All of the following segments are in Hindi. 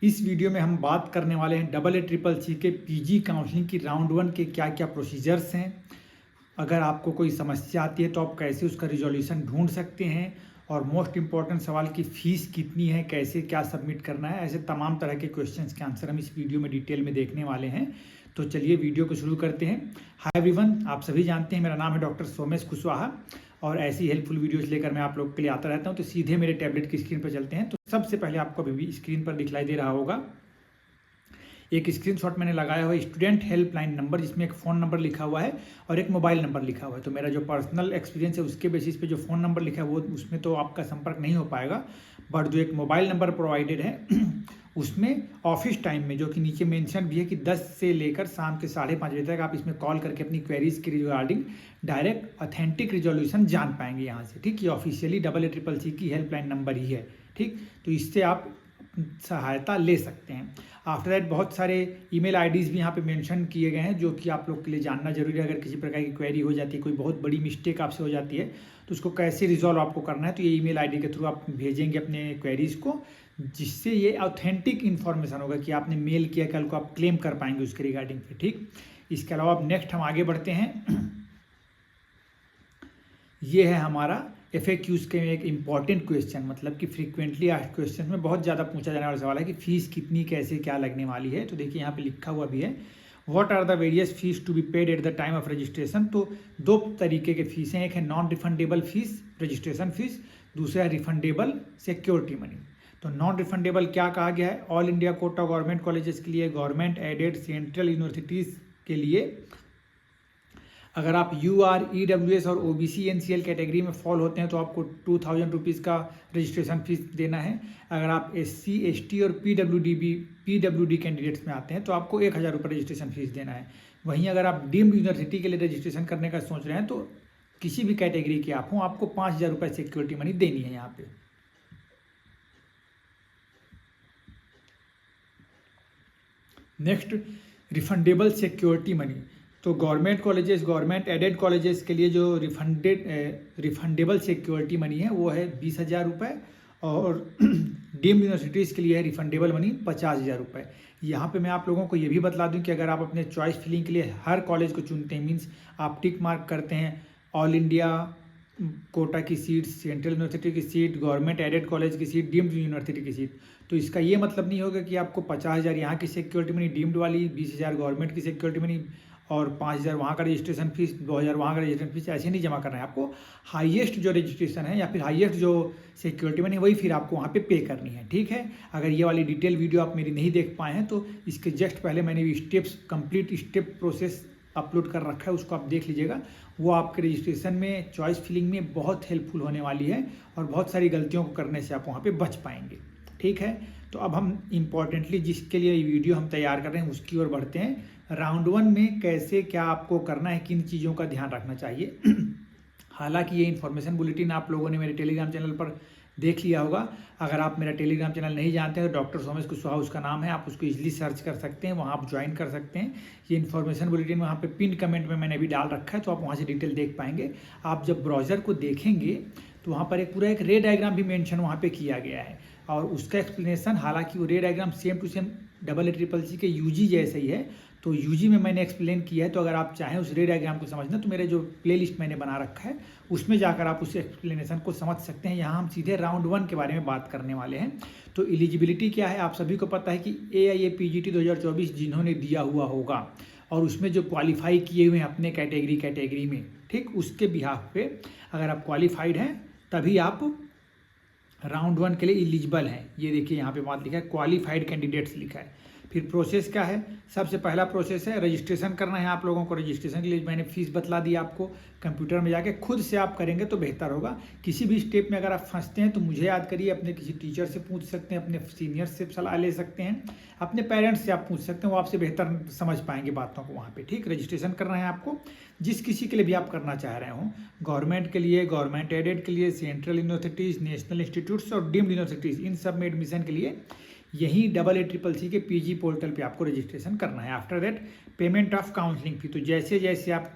इस वीडियो में हम बात करने वाले हैं EEEC के पीजी काउंसलिंग की राउंड 1 के क्या क्या प्रोसीजर्स हैं। अगर आपको कोई समस्या आती है तो आप कैसे उसका रिजोल्यूशन ढूंढ सकते हैं, और मोस्ट इम्पॉर्टेंट सवाल की फ़ीस कितनी है, कैसे क्या सबमिट करना है, ऐसे तमाम तरह के क्वेश्चंस के आंसर हम इस वीडियो में डिटेल में देखने वाले हैं। तो चलिए वीडियो को शुरू करते हैं। हाय एवरीवन, आप सभी जानते हैं मेरा नाम है डॉक्टर सोमेश कुशवाहा, और ऐसी हेल्पफुल वीडियोस लेकर मैं आप लोग के लिए आता रहता हूं। तो सीधे मेरे टैबलेट की स्क्रीन पर चलते हैं। तो सबसे पहले आपको अभी भी स्क्रीन पर दिखलाई दे रहा होगा एक स्क्रीनशॉट मैंने लगाया हुआ है स्टूडेंट हेल्पलाइन नंबर, जिसमें एक फ़ोन नंबर लिखा हुआ है और एक मोबाइल नंबर लिखा हुआ है। तो मेरा जो पर्सनल एक्सपीरियंस है उसके बेसिस पे जो फ़ोन नंबर लिखा है वो उसमें तो आपका संपर्क नहीं हो पाएगा, बट जो एक मोबाइल नंबर प्रोवाइडेड है उसमें ऑफिस टाइम में, जो कि नीचे मेंशन भी है कि 10 से लेकर शाम के 5:30 बजे तक आप इसमें कॉल करके अपनी क्वेरीज के रिगार्डिंग डायरेक्ट ऑथेंटिक रिजोल्यूशन जान पाएंगे यहाँ से। ठीक, ये ऑफिशियली EEEC की हेल्पलाइन नंबर ही है। ठीक, तो इससे आप सहायता ले सकते हैं। आफ्टर दैट बहुत सारे ईमेल आईडीज़ भी यहाँ पे मेंशन किए गए हैं, जो कि आप लोग के लिए जानना जरूरी है। अगर किसी प्रकार की क्वेरी हो जाती है, कोई बहुत बड़ी मिस्टेक आपसे हो जाती है, तो उसको कैसे रिजॉल्व आपको करना है, तो ये ईमेल आईडी के थ्रू आप भेजेंगे अपने क्वेरीज को, जिससे ये ऑथेंटिक इन्फॉर्मेशन होगा कि आपने मेल किया, कल को आप क्लेम कर पाएंगे उसके रिगार्डिंग पे। ठीक, इसके अलावा अब नेक्स्ट हम आगे बढ़ते हैं। ये है हमारा FAQs के एक इम्पॉर्टेंट क्वेश्चन, मतलब कि फ्रीक्वेंटली आस्क्ड क्वेश्चन में बहुत ज़्यादा पूछा जाने वाला सवाल है कि फ़ीस कितनी, कैसे क्या लगने वाली है। तो देखिए यहाँ पे लिखा हुआ भी है, what are the various fees to be paid at the time of registration. तो दो तरीके के फीस हैं, एक है non refundable fees, registration fees, दूसरा है रिफंडेबल सिक्योरिटी मनी। तो नॉन रिफंडेबल क्या कहा गया है, all India quota government colleges के लिए, गवर्नमेंट एडेड सेंट्रल यूनिवर्सिटीज़ के लिए, अगर आप UR, EWS और OBC NCL कैटेगरी में फॉल होते हैं तो आपको 2000 रुपीज़ का रजिस्ट्रेशन फीस देना है। अगर आप SC, ST और PWD कैंडिडेट्स में आते हैं तो आपको 1000 रुपये रजिस्ट्रेशन फीस देना है। वहीं अगर आप डीम्ड यूनिवर्सिटी के लिए रजिस्ट्रेशन करने का सोच रहे हैं तो किसी भी कैटेगरी के आप हों, आपको 5000 रुपये सिक्योरिटी मनी देनी है यहाँ पे। Next, refundable security money. तो government colleges, government aided colleges के लिए जो रिफंडेबल सिक्योरिटी मनी है वो है 20,000 रुपये, और डीम्ड यूनिवर्सिटीज़ के लिए है रिफंडेबल मनी 50,000 रुपये। यहाँ पे मैं आप लोगों को ये भी बता दूं कि अगर आप अपने चॉइस फिलिंग के लिए हर कॉलेज को चुनते हैं, मीन्स आप टिक मार्क करते हैं ऑल इंडिया कोटा की सीट, सेंट्रल यूनिवर्सिटी की सीट, गवर्नमेंट एडेड कॉलेज की सीट, डीम्ड यूनिवर्सिटी की सीट, तो इसका ये मतलब नहीं होगा कि आपको 50,000 यहाँ की सिक्योरिटी मनी डीम्ड वाली, 20,000 गवर्नमेंट की सिक्योरिटी मनी और 5,000 वहाँ का रजिस्ट्रेशन फीस, 2,000 वहाँ का रजिस्ट्रेशन फीस, ऐसे नहीं जमा करना है। आपको हाईएस्ट जो रजिस्ट्रेशन है या फिर हाईएस्ट जो सिक्योरिटी मनी वही फिर आपको वहाँ पे करनी है। ठीक है, अगर ये वाली डिटेल वीडियो आप मेरी नहीं देख पाए हैं तो इसके जस्ट पहले मैंने भी कंप्लीट स्टेप प्रोसेस अपलोड कर रखा है, उसको आप देख लीजिएगा। वो आपके रजिस्ट्रेशन में, चॉइस फिलिंग में बहुत हेल्पफुल होने वाली है, और बहुत सारी गलतियों को करने से आप वहाँ पे बच पाएंगे। ठीक है, तो अब हम इम्पॉर्टेंटली जिसके लिए ये वीडियो हम तैयार कर रहे हैं उसकी ओर बढ़ते हैं। राउंड 1 में कैसे क्या आपको करना है, किन चीज़ों का ध्यान रखना चाहिए। हालांकि ये इन्फॉर्मेशन बुलेटिन आप लोगों ने मेरे टेलीग्राम चैनल पर देख लिया होगा। अगर आप मेरा टेलीग्राम चैनल नहीं जानते हैं तो डॉक्टर सोमेश कुशवाहा उसका नाम है, आप उसको इजीली सर्च कर सकते हैं, वहाँ आप ज्वाइन कर सकते हैं। ये इन्फॉर्मेशन बुलेटिन वहाँ पे पिन कमेंट में मैंने अभी डाल रखा है, तो आप वहाँ से डिटेल देख पाएंगे। आप जब ब्राउज़र को देखेंगे तो वहाँ पर एक पूरा एक रे डायग्राम भी मेंशन वहाँ पे किया गया है, और उसका एक्सप्लेनेशन, हालांकि वो ray diagram same to same EEEC के UG जैसे ही है, तो UG में मैंने एक्सप्लेन किया है। तो अगर आप चाहें उस रे डायग्राम को समझना तो मेरे जो प्लेलिस्ट मैंने बना रखा है उसमें जाकर आप उस एक्सप्लेनेशन को समझ सकते हैं। यहाँ हम सीधे राउंड 1 के बारे में बात करने वाले हैं। तो एलिजिबिलिटी क्या है, आप सभी को पता है कि AIA-PGT 2024 जिन्होंने दिया हुआ होगा और उसमें जो क्वालिफाई किए हुए हैं अपने कैटेगरी में, ठीक, उसके बिहाफ पे अगर आप क्वालिफाइड हैं तभी आप राउंड 1 के लिए एलिजिबल हैं। ये देखिए यहाँ पे बात लिखा है, क्वालिफाइड कैंडिडेट्स लिखा है। फिर प्रोसेस क्या है, सबसे पहला प्रोसेस है रजिस्ट्रेशन करना है आप लोगों को। रजिस्ट्रेशन के लिए मैंने फीस बतला दी आपको, कंप्यूटर में जाके खुद से आप करेंगे तो बेहतर होगा। किसी भी स्टेप में अगर आप फंसते हैं तो मुझे याद करिए, अपने किसी टीचर से पूछ सकते हैं, अपने सीनियर से सलाह ले सकते हैं, अपने पेरेंट्स से आप पूछ सकते हैं, वो आपसे बेहतर समझ पाएंगे बातों को वहाँ पे। ठीक, रजिस्ट्रेशन करना है आपको, जिस किसी के लिए भी आप करना चाह रहे हो, गवर्नमेंट के लिए, गवर्नमेंट एडेड के लिए, सेंट्रल यूनिवर्सिटीज़, नेशनल इंस्टीट्यूट्स और डीम्ड यूनिवर्सिटीज़, इन सब में एडमिशन के लिए यही EEEC के PG पोर्टल पे आपको रजिस्ट्रेशन करना है। After that payment of counselling fee. तो जैसे जैसे आप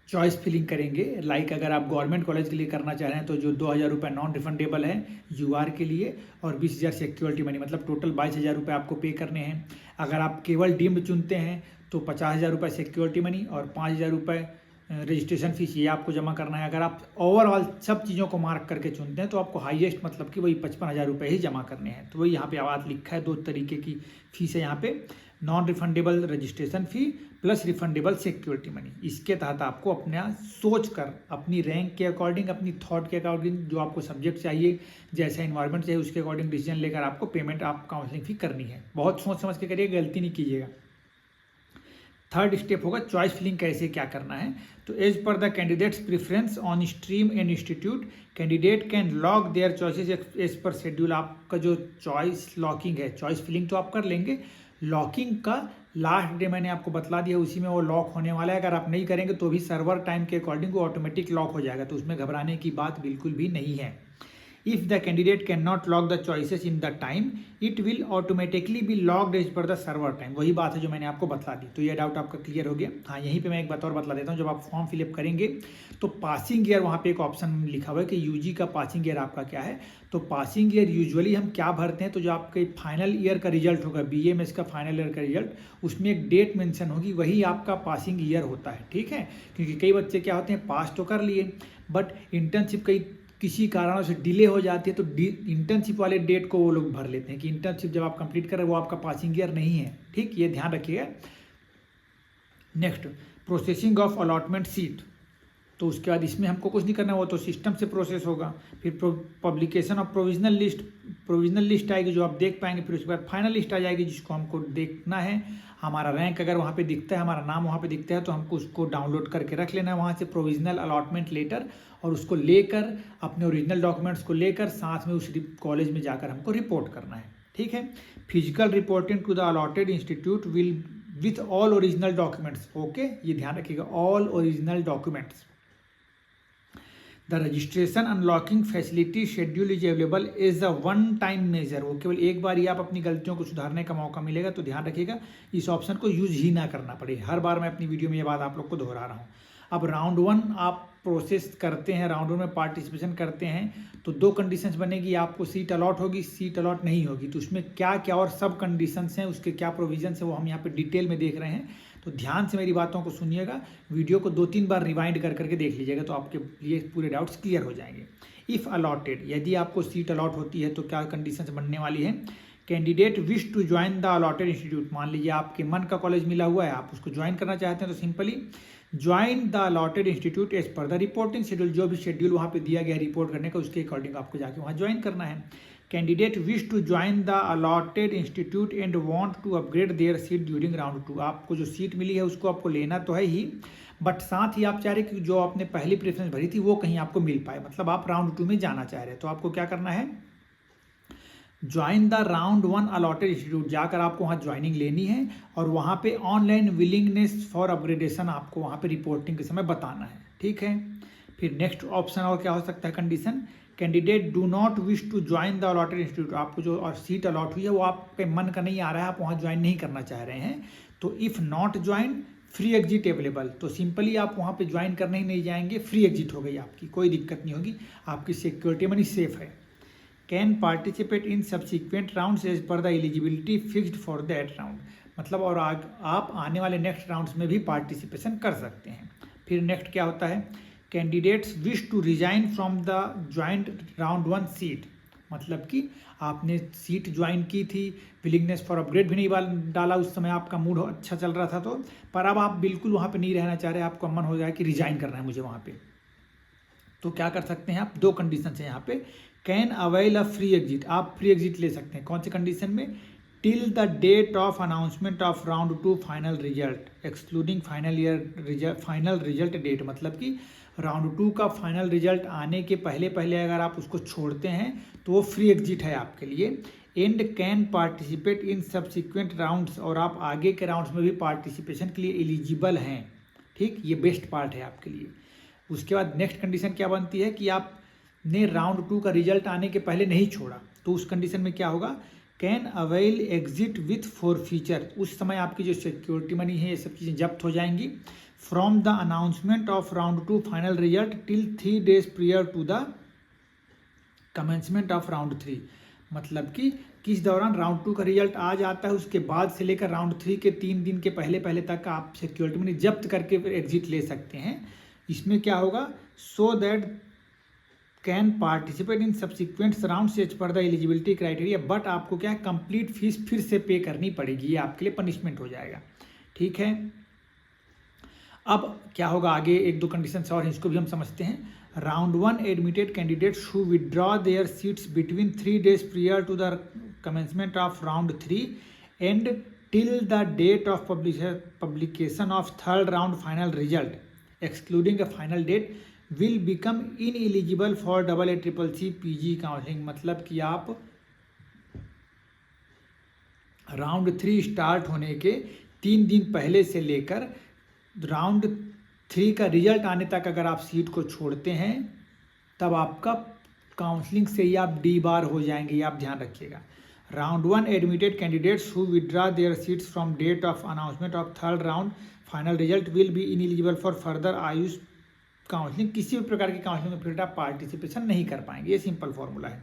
चॉइस फिलिंग करेंगे। लाइक अगर आप गवर्नमेंट कॉलेज के लिए करना चाह रहे हैं तो जो 2,000 रुपये नॉन रिफंडेबल है यूआर के लिए और 20,000 सिक्योरिटी मनी, मतलब टोटल 22,000 रुपये आपको पे करने हैं। अगर आप केवल डीम्ड चुनते हैं तो 50,000 रुपये सिक्योरिटी मनी और 5,000 रुपये रजिस्ट्रेशन फीस ये आपको जमा करना है। अगर आप ओवरऑल सब चीज़ों को मार्क करके चुनते हैं तो आपको हाईएस्ट मतलब कि वही 55,000 रुपये ही जमा करने हैं। तो वही यहाँ पे आवाज़ लिखा है, 2 तरीके की फीस है यहाँ पे, नॉन रिफंडेबल रजिस्ट्रेशन फ़ी प्लस रिफंडेबल सिक्योरिटी मनी। इसके तहत आपको अपना सोच कर, अपनी रैंक के अकॉर्डिंग, अपनी थॉट के अकॉर्डिंग, जो आपको सब्जेक्ट चाहिए, जैसा इन्वायरमेंट चाहिए उसके अकॉर्डिंग डिसीजन लेकर आपको पेमेंट, आप काउंसलिंग फ़ी करनी है। बहुत सोच समझ के करिए, गलती नहीं कीजिएगा। थर्ड स्टेप होगा चॉइस फिलिंग, कैसे क्या करना है। तो as per the candidates preference on stream and institute candidate can lock their choices as per schedule. आपका जो चॉइस लॉकिंग है, चॉइस फिलिंग तो आप कर लेंगे, लॉकिंग का लास्ट डे मैंने आपको बतला दिया, उसी में वो लॉक होने वाला है। अगर आप नहीं करेंगे तो भी सर्वर टाइम के अकॉर्डिंग वो ऑटोमेटिक लॉक हो जाएगा, तो उसमें घबराने की बात बिल्कुल भी नहीं है। If the candidate cannot lock the choices in the time, it will automatically be locked as per the server time। वही बात है जो मैंने आपको बतला दी। तो ये डाउट आपका क्लियर हो गया। हाँ, यहीं पे मैं एक बात और बतला देता हूँ। जब आप फॉर्म फिलअप करेंगे तो पासिंग ईयर, वहाँ पे एक ऑप्शन लिखा हुआ है कि यूजी का पासिंग ईयर आपका क्या है। तो पासिंग ईयर यूजुअली हम क्या भरते हैं, तो जो आपके फाइनल ईयर का रिजल्ट होगा, BAMS का फाइनल ईयर का रिजल्ट, उसमें एक डेट मेंशन होगी, वही आपका पासिंग ईयर होता है। ठीक है, क्योंकि कई बच्चे क्या होते हैं, पास तो कर लिए बट इंटर्नशिप कई किसी कारणों से डिले हो जाती है, तो इंटर्नशिप वाले डेट को वो लोग भर लेते हैं कि इंटर्नशिप जब आप कंप्लीट कर रहे हैं वो आपका पासिंग ईयर नहीं है। ठीक, ये ध्यान रखिएगा। Next, processing of allotment seat. तो उसके बाद इसमें हमको कुछ नहीं करना, वो तो सिस्टम से प्रोसेस होगा। फिर publication of provisional list, provisional list आएगी जो आप देख पाएंगे। फिर उसके बाद फाइनल लिस्ट आ जाएगी जिसको हमको देखना है। हमारा रैंक अगर वहाँ पे दिखता है, हमारा नाम वहाँ पे दिखता है, तो हमको उसको डाउनलोड करके रख लेना है वहाँ से, प्रोविजनल अलॉटमेंट लेटर, और उसको लेकर अपने ओरिजिनल डॉक्यूमेंट्स को लेकर साथ में उस कॉलेज में जाकर हमको रिपोर्ट करना है। ठीक है, physical reporting to the allotted institute will with all original documents. Okay, ये ध्यान रखिएगा, all original documents. The registration unlocking facility schedule is available as a one time measure. वो केवल एक बार ही आप अपनी गलतियों को सुधारने का मौका मिलेगा, तो ध्यान रखिएगा इस ऑप्शन को यूज ही ना करना पड़े। हर बार मैं अपनी वीडियो में ये बात आप लोग को दोहरा रहा हूँ। अब राउंड 1 आप प्रोसेस करते हैं, राउंड 1 में पार्टिसिपेशन करते हैं, तो 2 कंडीशंस बनेगी, आपको सीट अलॉट होगी, सीट अलॉट नहीं होगी। तो उसमें क्या क्या और सब कंडीशंस हैं, उसके क्या प्रोविजंस हैं, वो हम यहाँ पे डिटेल में देख रहे हैं। तो ध्यान से मेरी बातों को सुनिएगा, वीडियो को 2-3 बार रिवाइंड करके देख लीजिएगा, तो आपके लिए पूरे डाउट्स क्लियर हो जाएंगे। इफ़ अलॉटेड, यदि आपको सीट अलॉट होती है तो क्या कंडीशंस बनने वाली है। Candidate wish to join the allotted institute. मान लीजिए आपके मन का कॉलेज मिला हुआ है, आप उसको ज्वाइन करना चाहते हैं, तो simply join the allotted institute as per the reporting schedule. जो भी शेड्यूल वहाँ पे दिया गया रिपोर्ट करने का, उसके अकॉर्डिंग आपको जाके वहाँ ज्वाइन करना है। Candidate wish to join the allotted institute and want to upgrade their seat during round 2। आपको जो सीट मिली है उसको आपको लेना तो है ही, बट साथ ही आप चाह रहे कि जो आपने पहली प्रेफरेंस भरी थी वो कहीं आपको मिल पाए, मतलब आप राउंड 2 में जाना चाह रहे हैं। तो आपको क्या करना है, join the round 1 allotted institute, जाकर आपको वहाँ ज्वाइनिंग लेनी है और वहाँ पे ऑनलाइन विलिंगनेस फॉर अपग्रेडेशन आपको वहाँ पे रिपोर्टिंग के समय बताना है। ठीक है, फिर नेक्स्ट ऑप्शन और क्या हो सकता है condition, candidate do not wish to join the allotted institute. आपको जो और सीट अलॉट हुई है वो आपके मन का नहीं आ रहा है, आप वहाँ ज्वाइन नहीं करना चाह रहे हैं, तो if not join free exit available. तो सिंपली आप वहाँ पे ज्वाइन करने ही नहीं जाएंगे, फ्री एग्जिट हो गई आपकी, कोई दिक्कत नहीं होगी, आपकी सिक्योरिटी मनी सेफ है। Can participate in subsequent rounds as per the eligibility fixed for that round. मतलब और आप आने वाले नेक्स्ट राउंड्स में भी पार्टिसिपेशन कर सकते हैं। फिर नेक्स्ट क्या होता है, candidates wish to resign from the joint round 1 seat. मतलब कि आपने सीट ज्वाइन की थी, विलिंगनेस फॉर अपग्रेड भी नहीं डाला, उस समय आपका मूड अच्छा चल रहा था, तो पर अब आप बिल्कुल वहाँ पे नहीं रहना चाह रहे, आपका मन हो जाए कि रिजाइन करना है मुझे वहाँ पे, तो क्या कर सकते हैं आप, 2 कंडीशन है यहाँ पे। Can avail a free exit, आप फ्री एग्जिट ले सकते हैं, कौन से कंडीशन में, till the date of announcement of round 2 final result excluding final result date. मतलब कि राउंड 2 का फाइनल रिजल्ट आने के पहले अगर आप उसको छोड़ते हैं तो वो फ्री एग्जिट है आपके लिए। And can participate in subsequent rounds, और आप आगे के राउंड्स में भी पार्टिसिपेशन के लिए एलिजिबल हैं। ठीक, ये बेस्ट पार्ट है आपके लिए। उसके बाद नेक्स्ट कंडीशन क्या बनती है कि आपने राउंड 2 का रिजल्ट आने के पहले नहीं छोड़ा, तो उस कंडीशन में क्या होगा, can avail exit with forfeiture, उस समय आपकी जो सिक्योरिटी मनी है ये सब चीज़ें जब्त हो जाएंगी। From the announcement of round 2 final result till 3 days prior to the commencement of round 3, मतलब कि किस दौरान राउंड 2 का रिजल्ट आ जाता है उसके बाद से लेकर राउंड 3 के 3 दिन के पहले पहले तक आप सिक्योरिटी मनी जब्त करके फिर एग्जिट ले सकते हैं। इसमें क्या होगा, so that can participate in subsequent round as per the eligibility criteria, but आपको क्या है कंप्लीट फीस फिर से पे करनी पड़ेगी, ये आपके लिए पनिशमेंट हो जाएगा। ठीक है, अब क्या होगा आगे, एक दो कंडीशन और इसको भी हम समझते हैं। Round 1 admitted candidates who withdraw their seats between 3 days prior to the commencement of round 3 and till the date of publication of third round final result excluding a final date will become ineligible for AA-CCC PG counselling, मतलब कि आप राउंड 3 स्टार्ट होने के 3 दिन पहले से लेकर राउंड 3 का रिजल्ट आने तक अगर आप सीट को छोड़ते हैं तब आपका काउंसलिंग से ही आप D-बार हो जाएंगे, ये आप ध्यान रखिएगा। Round 1 admitted candidates who withdraw their seats from date of announcement of third round final result will be ineligible for further AYUSH counselling, किसी भी प्रकार की काउंसलिंग में फिर आप पार्टिसिपेशन नहीं कर पाएंगे, ये सिंपल फॉर्मूला है।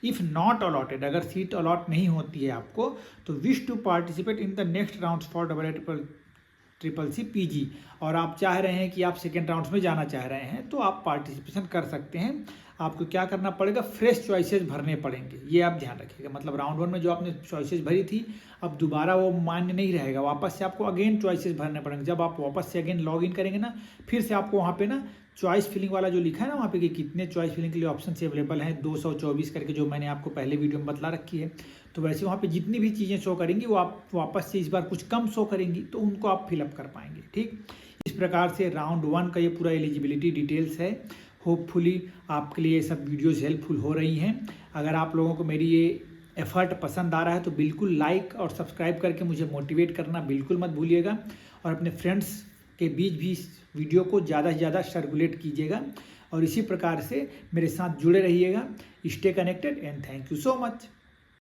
इफ़ नॉट अलॉटेड, अगर सीट अलॉट नहीं होती है आपको, तो wish to participate in the next round for AA-CCC PG, और आप चाह रहे हैं कि आप सेकेंड राउंड में जाना चाह रहे हैं तो आप पार्टिसिपेशन कर सकते हैं। आपको क्या करना पड़ेगा, फ्रेश चॉइसेस भरने पड़ेंगे, ये आप ध्यान रखिएगा। मतलब राउंड 1 में जो आपने चॉइसेस भरी थी अब दोबारा वो मान्य नहीं रहेगा, वापस से आपको अगेन चॉइसेस भरने पड़ेंगे। जब आप वापस से अगेन लॉग इन करेंगे ना, फिर से आपको वहाँ पे ना चॉइस फिलिंग वाला जो लिखा है ना वहाँ पे कि कितने चॉइस फिलिंग के लिए ऑप्शन से अवेलेबल हैं, 224 करके, जो मैंने आपको पहले वीडियो में बतला रखी है। तो वैसे वहाँ पे जितनी भी चीज़ें शो करेंगी वो आप वापस से इस बार कुछ कम शो करेंगी, तो उनको आप फिलअप कर पाएंगे। ठीक, इस प्रकार से राउंड 1 का ये पूरा एलिजिबिलिटी डिटेल्स है। होपफुली आपके लिए ये सब वीडियोज़ हेल्पफुल हो रही हैं। अगर आप लोगों को मेरी ये एफर्ट पसंद आ रहा है तो बिल्कुल लाइक और सब्सक्राइब करके मुझे मोटिवेट करना बिल्कुल मत भूलिएगा, और अपने फ्रेंड्स के बीच भी इस वीडियो को ज़्यादा से ज़्यादा सर्कुलेट कीजिएगा, और इसी प्रकार से मेरे साथ जुड़े रहिएगा। Stay connected and thank you so much.